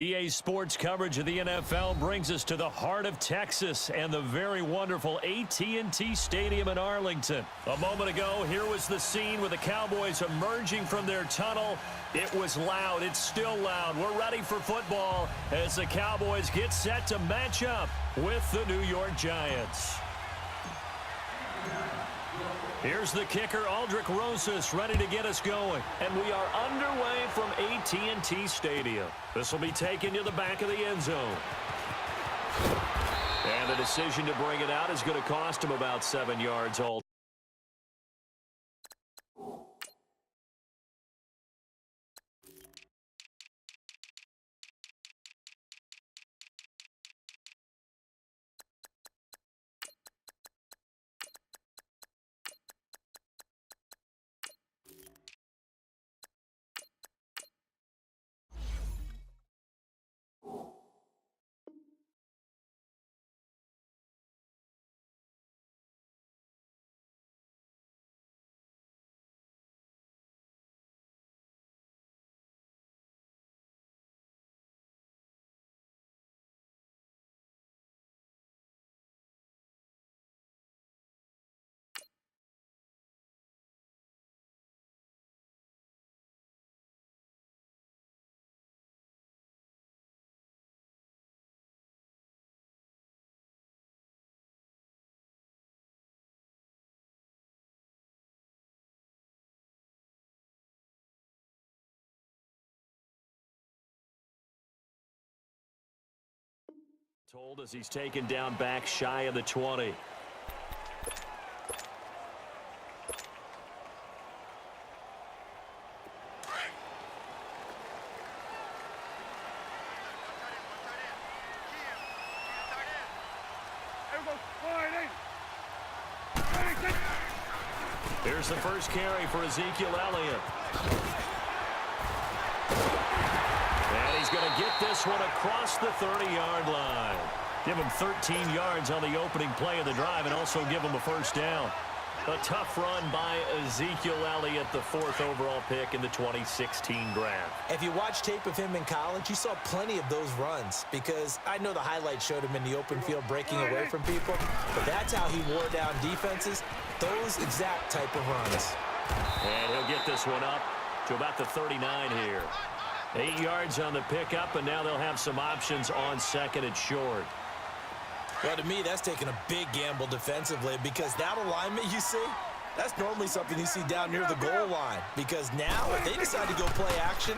EA Sports coverage of the NFL brings us to the heart of Texas and the very wonderful AT&T Stadium in Arlington. A moment ago, here was the scene with the Cowboys emerging from their tunnel. It was loud. It's still loud. We're ready for football as the Cowboys get set to match up with the New York Giants. Here's the kicker, Aldrich Rosas, ready to get us going. And we are underway from AT&T Stadium. This will be taken to the back of the end zone. And the decision to bring it out is going to cost him about 7 yards all. Told as he's taken down back shy of the 20. Here's the first carry for Ezekiel Elliott. He's going to get this one across the 30-yard line. Give him 13 yards on the opening play of the drive and also give him a first down. A tough run by Ezekiel Elliott, the 4th overall pick in the 2016 draft. If you watch tape of him in college, you saw plenty of those runs because I know the highlights showed him in the open field breaking away from people, but that's how he wore down defenses, those exact type of runs. And he'll get this one up to about the 39 here. 8 yards on the pickup, and now they'll have some options on second and short. Well, to me, that's taking a big gamble defensively because that alignment you see, that's normally something you see down near the goal line. Because now, if they decide to go play action,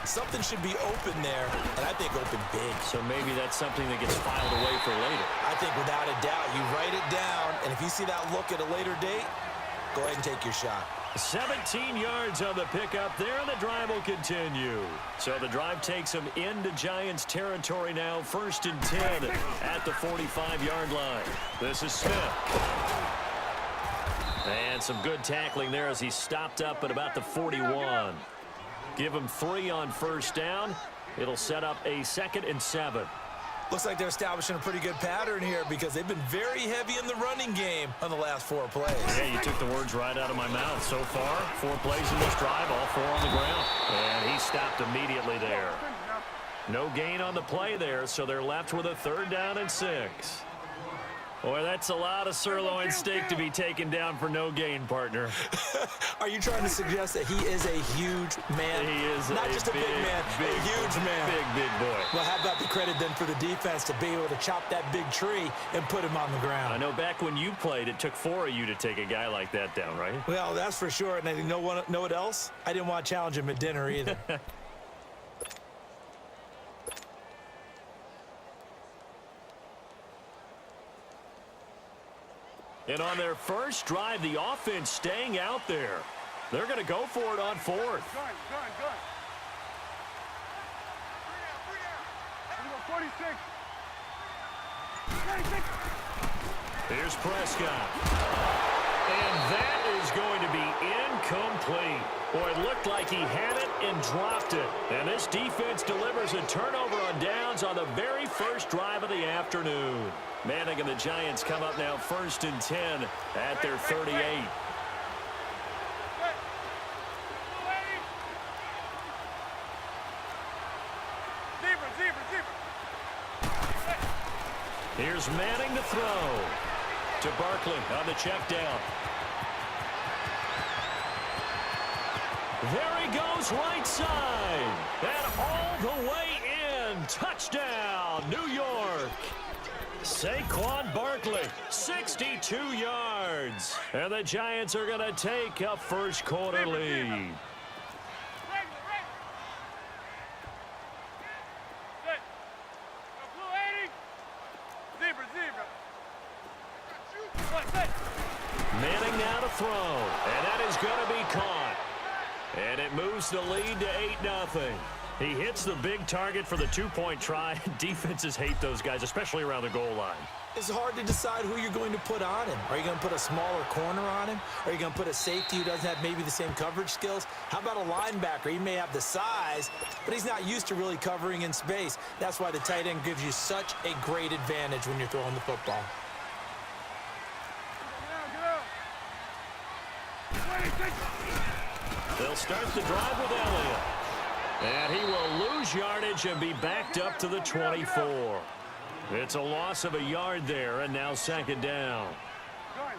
something should be open there, and I think open big. So maybe that's something that gets filed away for later. I think without a doubt, you write it down, and if you see that look at a later date, go ahead and take your shot. 17 yards on the pickup there, and the drive will continue. So the drive takes them into Giants territory now, 1st and 10 at the 45-yard line. This is Smith. And some good tackling there as he stopped up at about the 41. Give him 3 on first down. It'll set up a 2nd and 7. Looks like they're establishing a pretty good pattern here because they've been very heavy in the running game on the last 4 plays. Yeah, you took the words right out of my mouth. So far, 4 plays in this drive, all 4 on the ground. And he stopped immediately there. No gain on the play there, so they're left with a 3rd down and 6. Boy, that's a lot of sirloin steak to be taken down for no gain, partner. Are you trying to suggest that he is a huge man? He is not just a big man, a huge man. Big boy. Well, how about the credit then for the defense to be able to chop that big tree and put him on the ground? I know back when you played, it took 4 of you to take a guy like that down, right? Well, that's for sure. And you know what else? I didn't want to challenge him at dinner either. And on their first drive, the offense staying out there. They're going to go for it on 4th. Good. 46. Here's Prescott. And that is going to be incomplete. Boy, it looked like he had it and dropped it. And this defense delivers a turnover on downs on the very first drive of the afternoon. Manning and the Giants come up now 1st and 10 at their 38. Zebra. Here's Manning to throw. To Barkley on the check down. There he goes, right side. And all the way in. Touchdown, New York. Saquon Barkley, 62 yards. And the Giants are going to take a first quarter lead. Manning now to throw. And that is going to be caught. And it moves the lead to 8-0. He hits the big target for the two-point try. Defenses hate those guys, especially around the goal line. It's hard to decide who you're going to put on him. Are you going to put a smaller corner on him? Are you going to put a safety who doesn't have maybe the same coverage skills? How about a linebacker? He may have the size, but he's not used to really covering in space. That's why the tight end gives you such a great advantage when you're throwing the football. They'll start the drive with Elliott. And he will lose yardage and be backed up to the 24. It's a loss of a yard there, and now second down.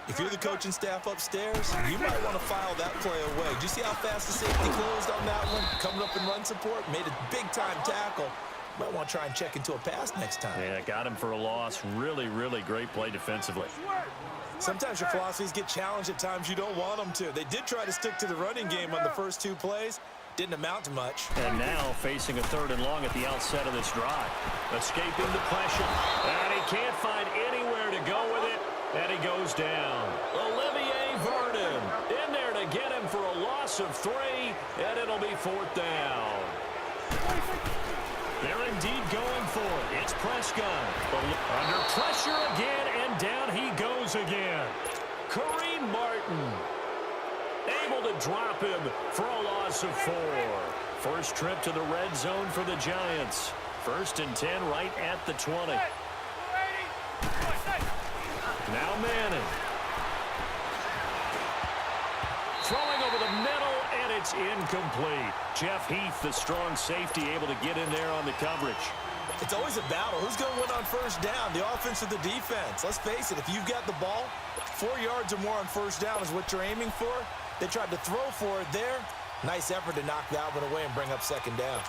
If you're the coaching staff upstairs, you might want to file that play away. Did you see how fast the safety closed on that one? Coming up in run support, made a big-time tackle. Might want to try and check into a pass next time. Yeah, got him for a loss. Really, really great play defensively. Sometimes your philosophies get challenged at times you don't want them to. They did try to stick to the running game on the first two plays. Didn't amount to much. And now facing a 3rd and long at the outset of this drive. Escaping the pressure. And he can't find anywhere to go with it. And he goes down. Olivier Vernon in there to get him for a loss of 3. And it'll be 4th down. They're indeed going for it. It's Prescott. Under pressure again, and down he goes again. Kareem Martin able to drop him for a loss of 4. First trip to the red zone for the Giants. 1st and 10 right at the 20. Now Manning. Throwing over the middle, and it's incomplete. Jeff Heath, the strong safety, able to get in there on the coverage. It's always a battle. Who's going to win on first down, the offense or the defense? Let's face it, if you've got the ball, 4 yards or more on first down is what you're aiming for. They tried to throw for it there. Nice effort to knock that one away and bring up second down.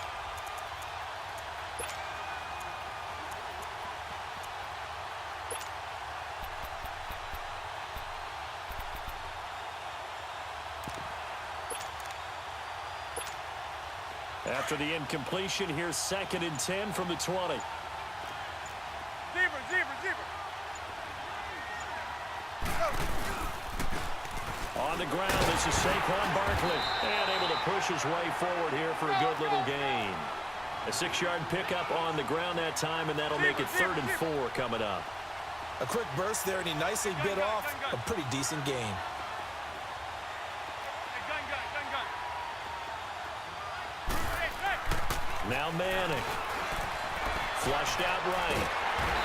After the incompletion, here's 2nd and 10 from the 20. On the ground, this is Saquon Barkley. And able to push his way forward here for a good little gain. A 6-yard pickup on the ground that time, and that'll make it 3rd and 4 coming up. A quick burst there, and he nicely bit off a pretty decent gain. Now Manning. Flushed out right.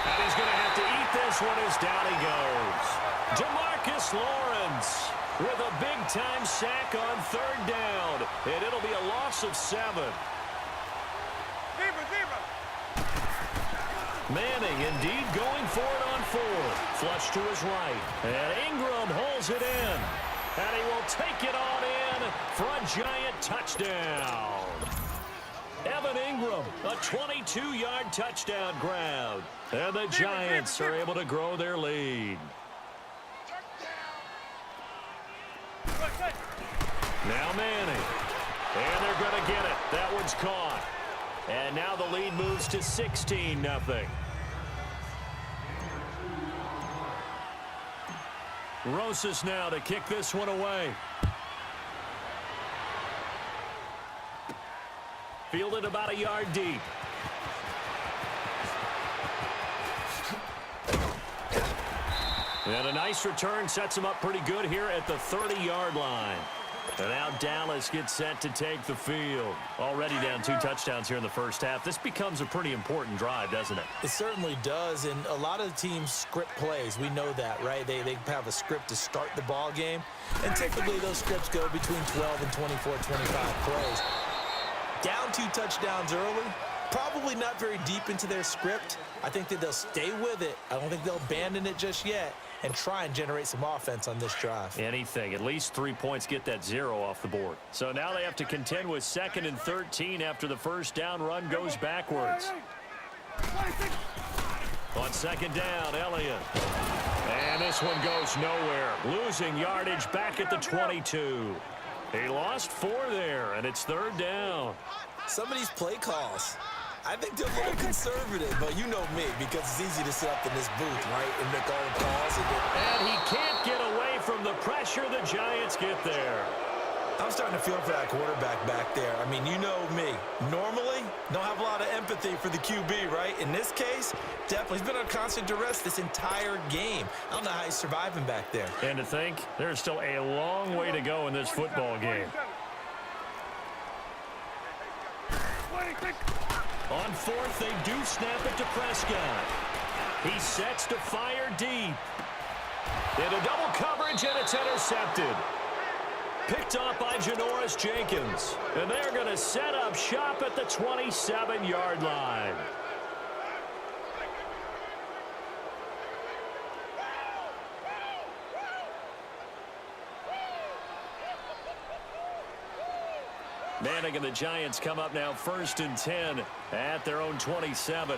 And he's going to have to eat this one as down he goes. DeMarcus Lawrence with a big-time sack on 3rd down. And it'll be a loss of 7. Manning indeed going for it on 4th. Flush to his right. And Ingram holds it in. And he will take it on in for a Giant touchdown. Evan Ingram, a 22-yard touchdown grab. And the Giants are able to grow their lead. Now Manning. And they're going to get it. That one's caught. And now the lead moves to 16-0. Rosas now to kick this one away. Fielded about a yard deep. And a nice return sets him up pretty good here at the 30-yard line. And now Dallas gets set to take the field. Already down 2 touchdowns here in the first half. This becomes a pretty important drive, doesn't it? It certainly does, and a lot of the teams script plays. We know that, right? They have a script to start the ball game, and typically those scripts go between 12 and 24, 25 plays. Down 2 touchdowns early, probably not very deep into their script. I think that they'll stay with it. I don't think they'll abandon it just yet and try and generate some offense on this drive. Anything. At least 3 points get that 0 off the board. So now they have to contend with 2nd and 13 after the first down run goes backwards. On 2nd down, Elliott. And this one goes nowhere. Losing yardage back at the 22. He lost 4 there, and it's 3rd down. Some of these play calls, I think they're a little conservative, but you know me, because it's easy to sit up in this booth, right, and make all the calls. And he can't get away from the pressure. The Giants get there. I'm starting to feel for that quarterback back there. I mean, you know me. Normally, don't have a lot of empathy for the QB, right? In this case, definitely. He's been on constant duress this entire game. I don't know how he's surviving back there. And to think, there's still a long way to go in this football game. On 4th, they do snap it to Prescott. He sets to fire deep. Into double coverage, and it's intercepted. Picked off by Janoris Jenkins. And they're going to set up shop at the 27-yard line. Manning and the Giants come up now 1st and 10 at their own 27.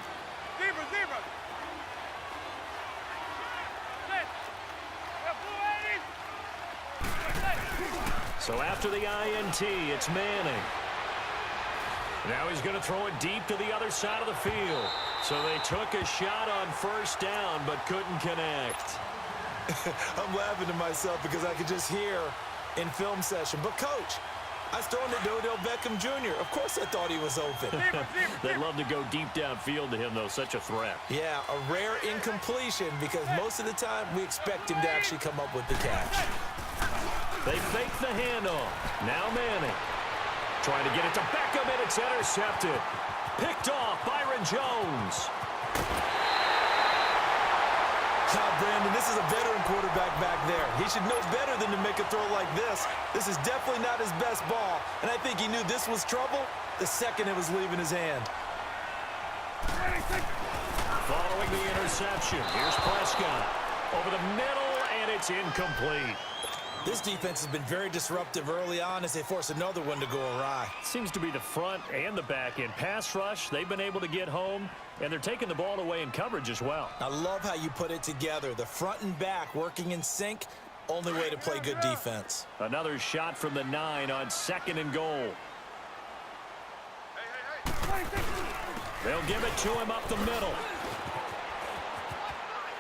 So after the INT, it's Manning. Now he's going to throw it deep to the other side of the field. So they took a shot on 1st down, but couldn't connect. I'm laughing to myself because I could just hear in film session. But, Coach, I was throwing it to Odell Beckham Jr. Of course I thought he was open. They'd love to go deep downfield to him, though. Such a threat. Yeah, a rare incompletion because most of the time we expect him to actually come up with the catch. They fake the handoff. Now Manning. Trying to get it to Beckham, and it's intercepted. Picked off Byron Jones. Brandon, this is a veteran quarterback back there. He should know better than to make a throw like this. This is definitely not his best ball, and I think he knew this was trouble the second it was leaving his hand. Following the interception, here's Prescott. Over the middle, and it's incomplete. This defense has been very disruptive early on as they force another one to go awry. Seems to be the front and the back end. Pass rush, they've been able to get home, and they're taking the ball away in coverage as well. I love how you put it together. The front and back working in sync, only way to play good defense. Another shot from the 9 on 2nd and goal. They'll give it to him up the middle.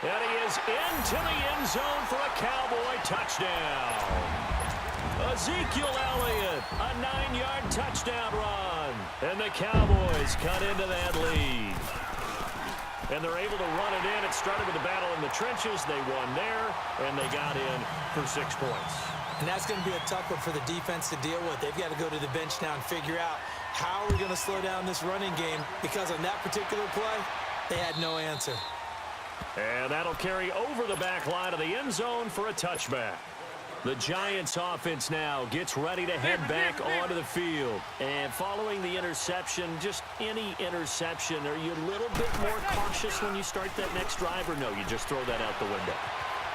And he is into the end zone for a Cowboy touchdown. Ezekiel Elliott, a 9-yard touchdown run. And the Cowboys cut into that lead. And they're able to run it in. It started with a battle in the trenches. They won there, and they got in for 6 points. And that's going to be a tough one for the defense to deal with. They've got to go to the bench now and figure out how are we going to slow down this running game, because on that particular play, they had no answer. And that'll carry over the back line of the end zone for a touchback. The Giants offense now gets ready to head back onto the field. And following the interception, just any interception, are you a little bit more cautious when you start that next drive, or no, you just throw that out the window?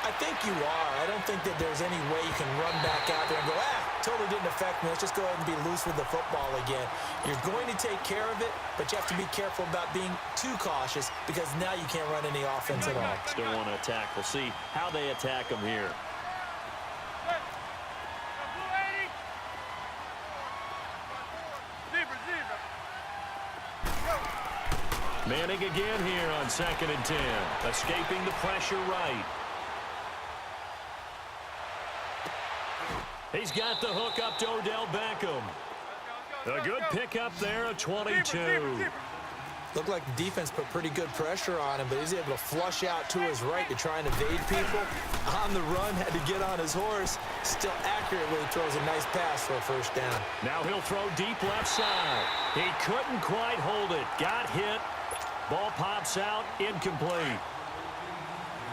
I think you are. I don't think that there's any way you can run back out there and go, totally didn't affect me. Let's just go ahead and be loose with the football again. You're going to take care of it, but you have to be careful about being too cautious because now you can't run any offense at all. Still want to attack. We'll see how they attack them here. Manning again here on 2nd and 10. Escaping the pressure right. He's got the hook up to Odell Beckham. A good pickup there, a 22. Looked like the defense put pretty good pressure on him, but he's able to flush out to his right to try and evade people. On the run, had to get on his horse. Still accurately throws a nice pass for a 1st down. Now he'll throw deep left side. He couldn't quite hold it. Got hit. Ball pops out, incomplete.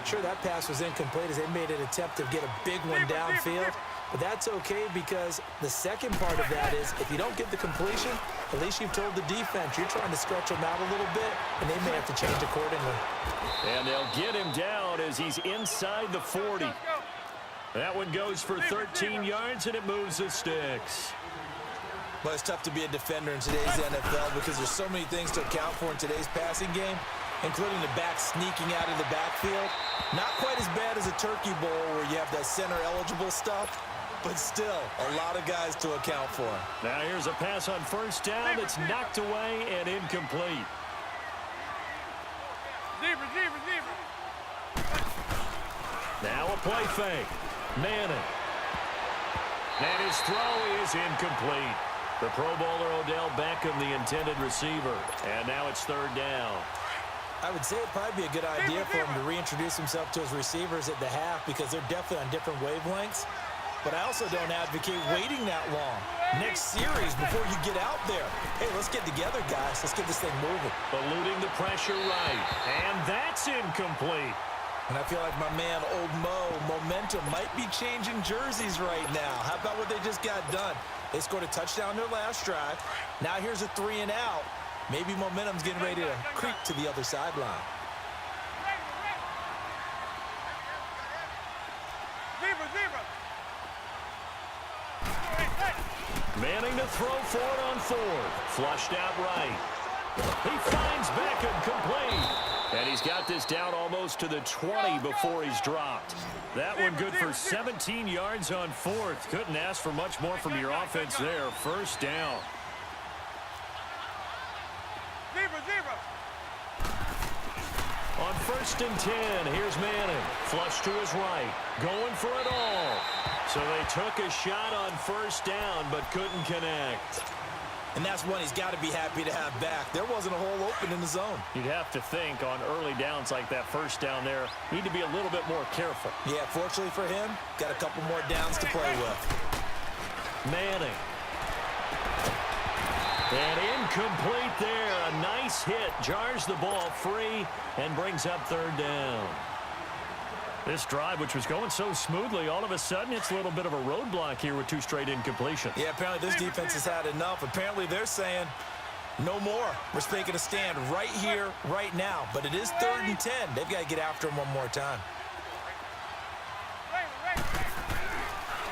Sure, that pass was incomplete as they made an attempt to get a big one downfield. But that's okay because the second part of that is if you don't get the completion, At least you've told the defense you're trying to stretch them out a little bit, and they may have to change accordingly. And they'll get him down as he's inside the 40. That one goes for 13 yards, and it moves the sticks. But it's tough to be a defender in today's NFL because there's so many things to account for in today's passing game, including the back sneaking out of the backfield. Not quite as bad as a turkey bowl where you have that center-eligible stuff, but still a lot of guys to account for. Now here's a pass on first down that's knocked away and incomplete. Now a play fake. Manning. And his throw is incomplete. The Pro Bowler Odell Beckham, the intended receiver. And now it's third down. I would say it'd probably be a good idea for him to reintroduce himself to his receivers at the half because they're definitely on different wavelengths. But I also don't advocate waiting that long. Next series before you get out there. Hey, let's get together, guys. Let's get this thing moving. Eluding the pressure right. And that's incomplete. And I feel like my man, Old Mo, momentum might be changing jerseys right now. How about what they just got done? They scored a touchdown their last drive. Now here's a 3 and out. Maybe momentum's getting ready to creep to the other sideline. Manning to throw for it on fourth. Flushed out right. He finds Beckham complete. And he's got this down almost to the 20 before he's dropped. That one good for 17 yards on fourth. Couldn't ask for much more from your offense there. First down. On first and 10, here's Manning. Flush to his right. Going for it all. So they took a shot on first down, but couldn't connect. And that's one he's got to be happy to have back. There wasn't a hole open in the zone. You'd have to think on early downs like that first down there, need to be a little bit more careful. Yeah, fortunately for him, got a couple more downs to play with. Manning. And incomplete there. A nice hit. Jars the ball free and brings up third down. This drive, which was going so smoothly, all of a sudden it's a little bit of a roadblock here with 2 straight incompletions. Yeah, apparently this defense has had enough. Apparently they're saying no more. We're taking a stand right here, right now. But it is 3rd and 10. They've got to get after him one more time.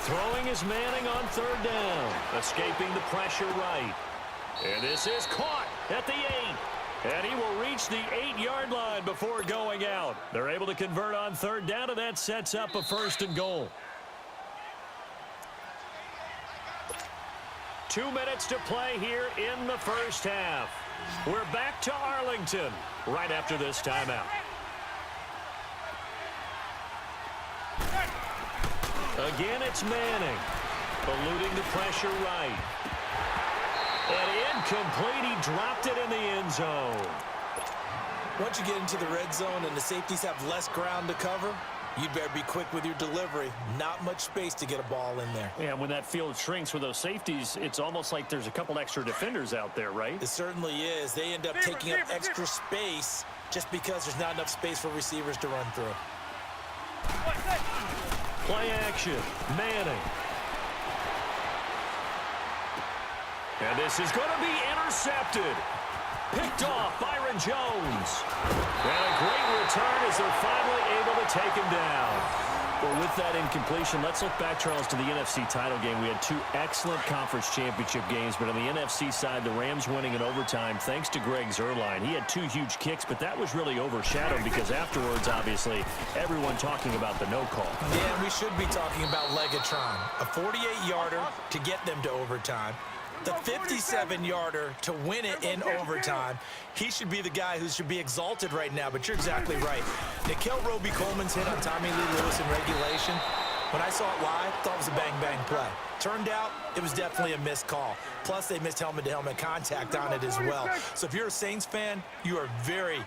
Throwing is Manning on third down. Escaping the pressure right. And this is caught at the 8. And he will reach the 8-yard line before going out. They're able to convert on third down, and that sets up a 1st and goal. 2 minutes to play here in the first half. We're back to Arlington right after this timeout. Again, it's Manning. Eluding the pressure right. And incomplete. He dropped it in the end zone. Once you get into the red zone and the safeties have less ground to cover, you'd better be quick with your delivery. Not much space to get a ball in there. Yeah, when that field shrinks with those safeties, it's almost like there's a couple extra defenders out there, right? It certainly is. They end up taking up extra space just because there's not enough space for receivers to run through. Play action. Manning. And this is going to be intercepted. Picked off Byron Jones. And a great return as they're finally able to take him down. Well, with that incompletion, let's look back, Charles, to the NFC title game. We had 2 excellent conference championship games, but on the NFC side, the Rams winning in overtime thanks to Greg Zuerlein. He had 2 huge kicks, but that was really overshadowed because afterwards, obviously, everyone talking about the no call. Yeah, and we should be talking about Legatron. A 48-yarder to get them to overtime. The 57-yarder to win it in overtime. He should be the guy who should be exalted right now, but you're exactly right. Nickell Roby-Coleman's hit on Tommy Lee Lewis in regulation, when I saw it live, I thought it was a bang-bang play. Turned out, it was definitely a missed call. Plus, they missed helmet-to-helmet contact on it as well. So if you're a Saints fan, you are very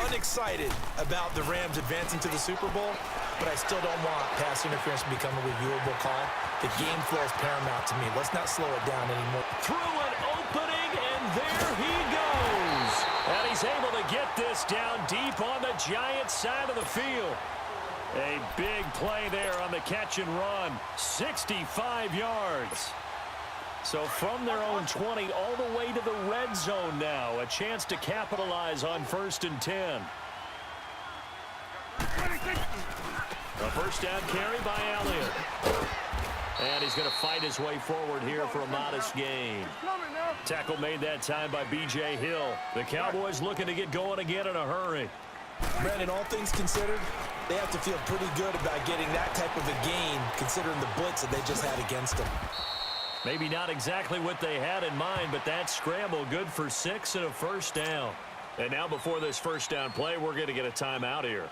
unexcited about the Rams advancing to the Super Bowl, but I still don't want pass interference to become a reviewable call. The game flow is paramount to me. Let's not slow it down anymore. Through an opening, and there he goes. And he's able to get this down deep on the Giants side of the field. A big play there on the catch and run. 65 yards. So from their own 20 all the way to the red zone now. A chance to capitalize on 1st and 10. A first down carry by Elliott. And he's going to fight his way forward here for a modest gain. Tackle made that time by B.J. Hill. The Cowboys looking to get going again in a hurry. Brandon, all things considered, they have to feel pretty good about getting that type of a gain considering the blitz that they just had against them. Maybe not exactly what they had in mind, but that scramble good for 6 and a first down. And now before this first down play, we're going to get a timeout here,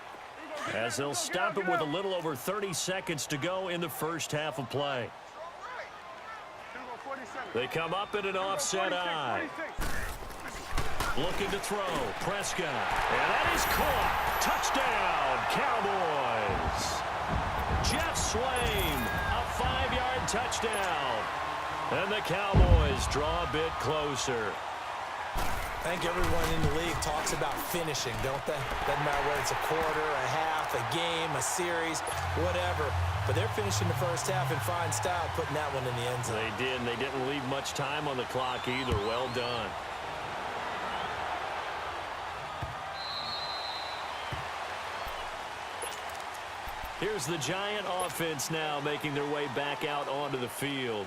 as they'll stop it with a little over 30 seconds to go in the first half of play. They come up in an offset eye. Looking to throw. Prescott. And that is caught. Touchdown, Cowboys. Jeff Swain, a 5-yard touchdown. And the Cowboys draw a bit closer. I think everyone in the league talks about finishing, don't they? Doesn't matter whether it's a quarter, a half, a game, a series, whatever. But they're finishing the first half in fine style, putting that one in the end zone. They did, and they didn't leave much time on the clock either. Well done. Here's the Giant offense now making their way back out onto the field.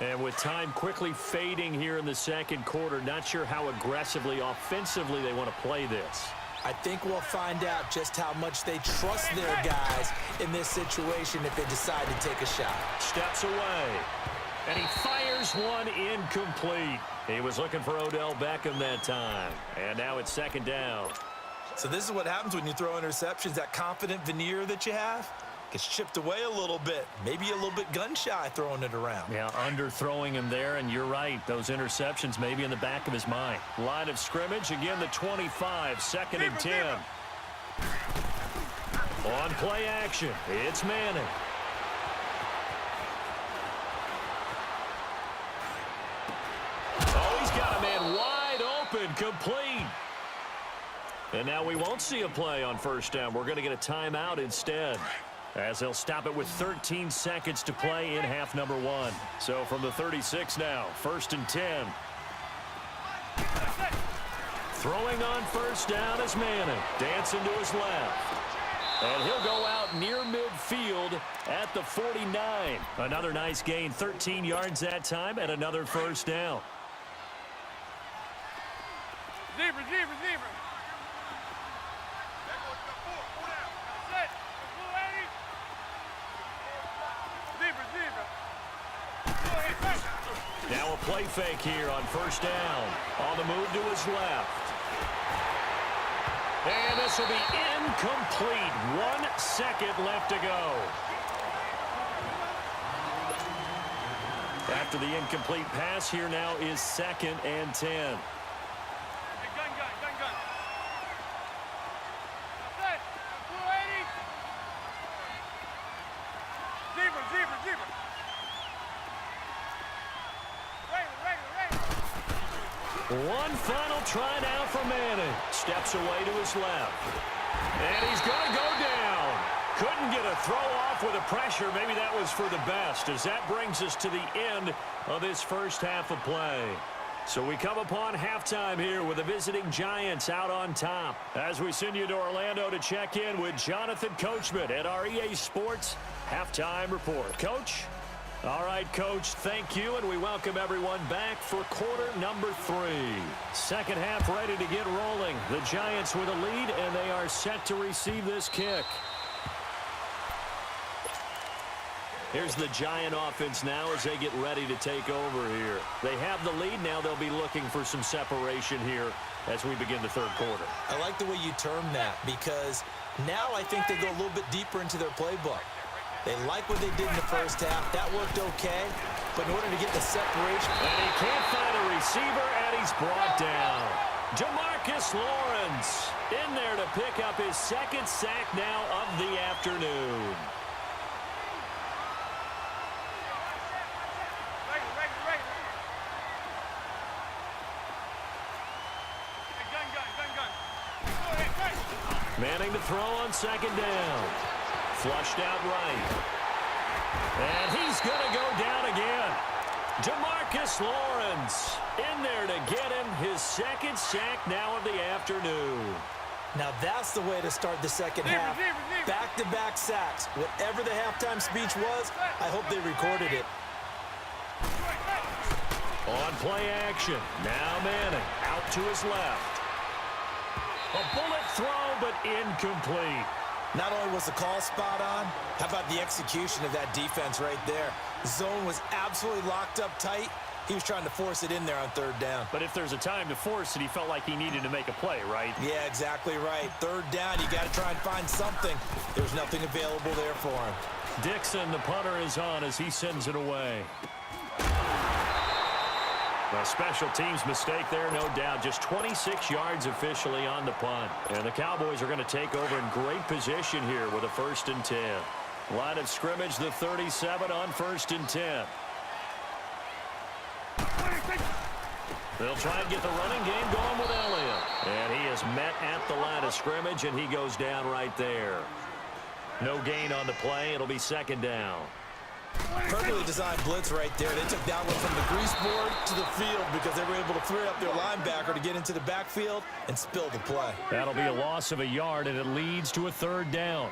And with time quickly fading here in the second quarter, not sure how aggressively, offensively they want to play this. I think we'll find out just how much they trust their guys in this situation if they decide to take a shot. Steps away. And he fires one incomplete. He was looking for Odell Beckham that time. And now it's second down. So this is what happens when you throw interceptions. That confident veneer that you have gets chipped away a little bit. Maybe a little bit gun-shy throwing it around. Yeah, underthrowing him there, and you're right. Those interceptions may be in the back of his mind. Line of scrimmage, again the 25, second and 10. On play action, it's Manning. Oh, he's got a man wide open, complete. And now we won't see a play on first down. We're going to get a timeout instead, as they'll stop it with 13 seconds to play in half number 1. So from the 36 now, 1st and 10. Throwing on first down is Manning. Dancing to his left. And he'll go out near midfield at the 49. Another nice gain, 13 yards that time, and another first down. Zebra, zebra, zebra. Now a play fake here on first down. On the move to his left. And this will be incomplete. 1 second left to go. After the incomplete pass, here now is 2nd and 10. Hey, gun, gun, gun, gun. That's it. 280. Zebra, zebra, zebra. One final try now for Manning. Steps away to his left. And he's going to go down. Couldn't get a throw off with the pressure. Maybe that was for the best, as that brings us to the end of this first half of play. So we come upon halftime here with the visiting Giants out on top, as we send you to Orlando to check in with Jonathan Coachman at our EA Sports Halftime Report. Coach? All right, Coach, thank you, and we welcome everyone back for quarter number 3. Second half ready to get rolling. The Giants with a lead, and they are set to receive this kick. Here's the Giant offense now as they get ready to take over here. They have the lead. Now they'll be looking for some separation here as we begin the third quarter. I like the way you term that, because now I think they go a little bit deeper into their playbook. They like what they did in the first half. That worked okay. But in order to get the separation... And he can't find a receiver, and he's brought down. Demarcus Lawrence in there to pick up his 2nd sack now of the afternoon. Manning to throw on 2nd down. Flushed out right. And he's going to go down again. DeMarcus Lawrence in there to get him his second sack now of the afternoon. Now that's the way to start the second half. Back-to-back sacks. Whatever the halftime speech was, I hope they recorded it. On play action. Now Manning out to his left. A bullet throw, but incomplete. Not only was the call spot on, how about the execution of that defense right there? Zone was absolutely locked up tight. He was trying to force it in there on third down. But if there's a time to force it, he felt like he needed to make a play, right? Yeah, exactly right. Third down, you got to try and find something. There's nothing available there for him. Dixon, the punter, is on as he sends it away. A special teams mistake there, no doubt. Just 26 yards officially on the punt. And the Cowboys are going to take over in great position here with a 1st and 10. Line of scrimmage, the 37 on 1st and 10. They'll try and get the running game going with Elliott. And he is met at the line of scrimmage, and he goes down right there. No gain on the play. It'll be 2nd down. Perfectly designed blitz right there. They took that one from the grease board to the field because they were able to free up their linebacker to get into the backfield and spill the play. That'll be a loss of a yard, and it leads to a 3rd down.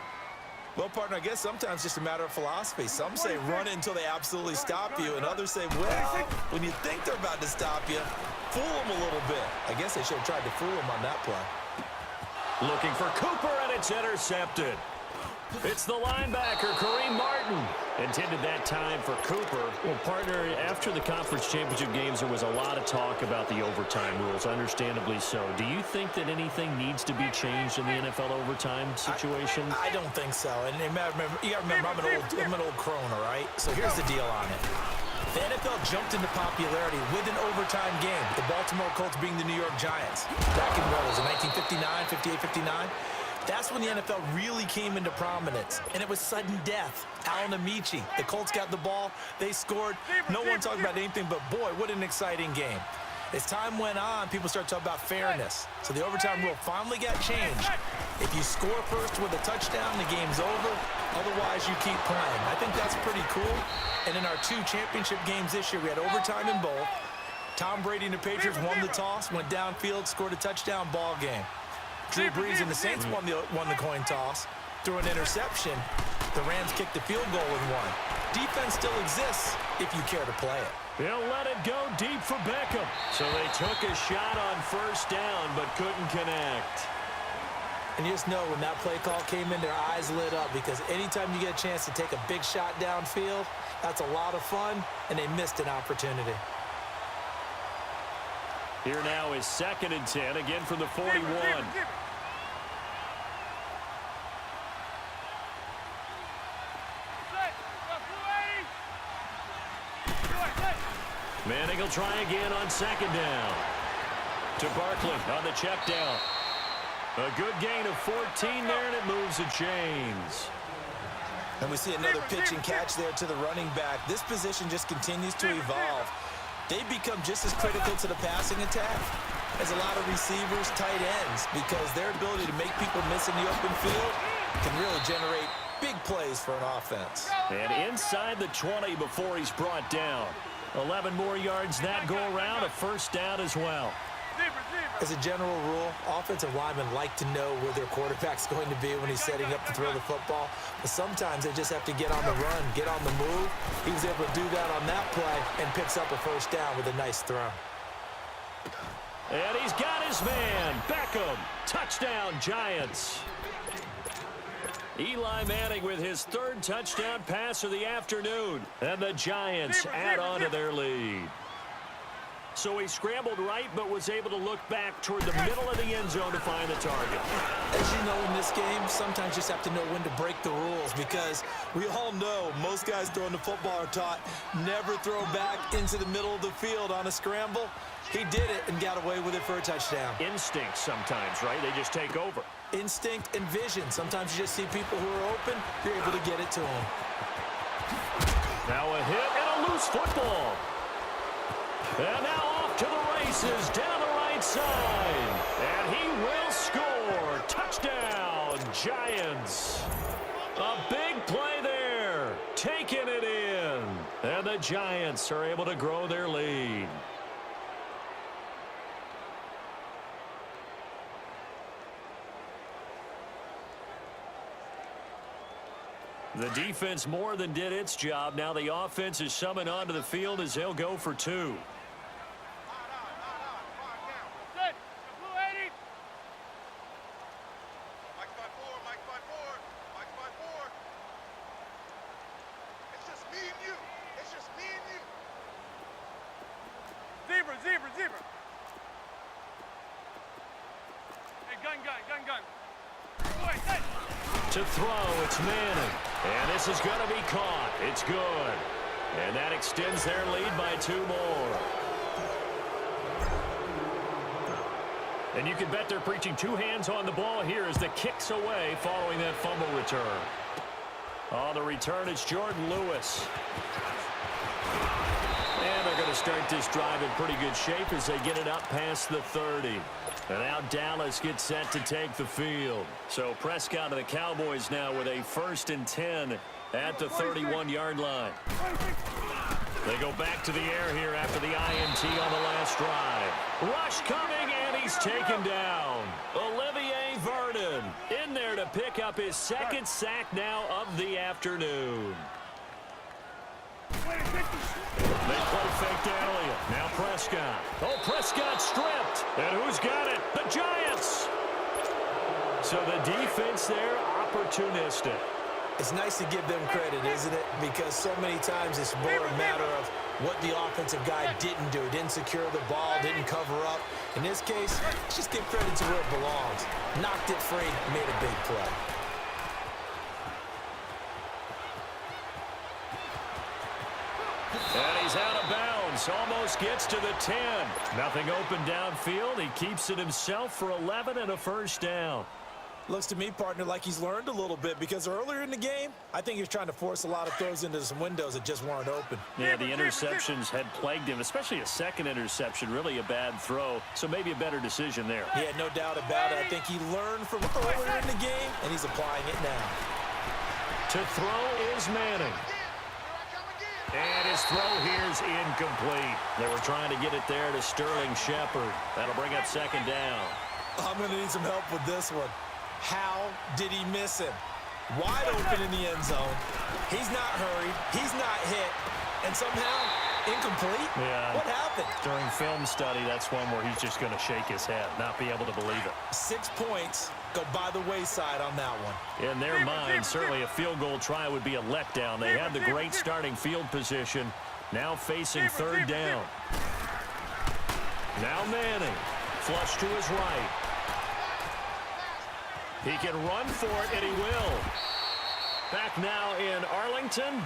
Well, partner, I guess sometimes it's just a matter of philosophy. Some say run it until they absolutely stop you, and others say, well, when you think they're about to stop you, fool them a little bit. I guess they should have tried to fool them on that play. Looking for Cooper, and it's intercepted. It's the linebacker, Kareem Martin. Intended that time for Cooper. Well, partner, after the conference championship games, there was a lot of talk about the overtime rules, understandably so. Do you think that anything needs to be changed in the NFL overtime situation? I don't think so. And you got to remember, I'm an old crone, all right? So here's the deal on it. The NFL jumped into popularity with an overtime game, the Baltimore Colts being the New York Giants. Back in, what was it, 1959, 58, 59? That's when the NFL really came into prominence, and it was sudden death. Alan Amici, the Colts got the ball, they scored. No one talked about anything but, boy, what an exciting game. As time went on, people started talking about fairness. So the overtime rule finally got changed. If you score first with a touchdown, the game's over. Otherwise, you keep playing. I think that's pretty cool. And in our 2 championship games this year, we had overtime in both. Tom Brady and the Patriots won the toss, went downfield, scored a touchdown, ball game. Drew Brees and the Saints won the coin toss. Through an interception, the Rams kicked the field goal and won. Defense still exists if you care to play it. They'll let it go deep for Beckham. So they took a shot on 1st down, but couldn't connect. And you just know when that play call came in, their eyes lit up because anytime you get a chance to take a big shot downfield, that's a lot of fun, and they missed an opportunity. Here now is 2nd and 10, again from the 41. Manning will try again on 2nd down. To Barkley on the check down. A good gain of 14 there, and it moves the chains. And we see another pitch and catch there to the running back. This position just continues to evolve. They become just as critical to the passing attack as a lot of receivers, tight ends, because their ability to make people miss in the open field can really generate big plays for an offense. And inside the 20 before he's brought down. 11 more yards that go around, a 1st down as well. As a general rule, offensive linemen like to know where their quarterback's going to be when he's setting up to throw the football. But sometimes they just have to get on the run, get on the move. He was able to do that on that play and picks up a 1st down with a nice throw. And he's got his man, Beckham. Touchdown, Giants. Eli Manning with his 3rd touchdown pass of the afternoon. And the Giants add on to their lead. So he scrambled right, but was able to look back toward the middle of the end zone to find the target. As you know in this game, sometimes you just have to know when to break the rules because we all know most guys throwing the football are taught never throw back into the middle of the field on a scramble. He did it and got away with it for a touchdown. Instinct sometimes, right? They just take over. Instinct and vision. Sometimes you just see people who are open, you're able to get it to them. Now a hit and a loose football. And now off to the races down the right side. And he will score. Touchdown, Giants. A big play there. Taking it in. And the Giants are able to grow their lead. The defense more than did its job. Now the offense is summoned onto the field as they'll go for two. Good. Blue 80. Mike 5-4, Mike 5-4, Mike 5-4. It's just me and you. It's just me and you. Zebra, zebra, zebra. Hey, gun. Wait, hey. To throw, it's Manning. And this is going to be caught. It's good. And that extends their lead by 2 more. And you can bet they're preaching 2 hands on the ball here as the kick's away following that fumble return. On the return, it's Jordan Lewis. And they're going to start this drive in pretty good shape as they get it up past the 30. And now Dallas gets set to take the field. So Prescott of the Cowboys now with a 1st and 10 at the 31-yard line. They go back to the air here after the INT on the last drive. Rush coming, and he's taken down. Olivier Vernon in there to pick up his 2nd sack now of the afternoon. They play fake to Elliott. Now Prescott. Oh, Prescott stripped. And who's got it? The Giants. So the defense there, opportunistic. It's nice to give them credit, isn't it? Because so many times it's more a matter of what the offensive guy didn't do. Didn't secure the ball, didn't cover up. In this case, just give credit to where it belongs. Knocked it free, made a big play. And he's out of bounds. Almost gets to the 10. Nothing open downfield. He keeps it himself for 11 and a 1st down. Looks to me, partner, like he's learned a little bit because earlier in the game, I think he was trying to force a lot of throws into some windows that just weren't open. Yeah, the interceptions had plagued him, especially a 2nd interception, really a bad throw. So maybe a better decision there. Yeah, no doubt about it. I think he learned from earlier in the game, and he's applying it now. To throw is Manning. And his throw here's incomplete. They were trying to get it there to Sterling Shepard. That'll bring up 2nd down. I'm going to need some help with this one. How did he miss him? Wide open in the end zone. He's not hurried. He's not hit. And somehow, incomplete? Yeah. What happened? During film study, that's one where he's just going to shake his head, not be able to believe it. 6 points go by the wayside on that one. In their mind, certainly a field goal try would be a letdown. They had the great starting field position, now facing 3rd down. Now Manning, flush to his right. He can run for it, and he will. Back now in Arlington.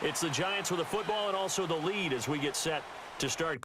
It's the Giants with the football and also the lead as we get set to start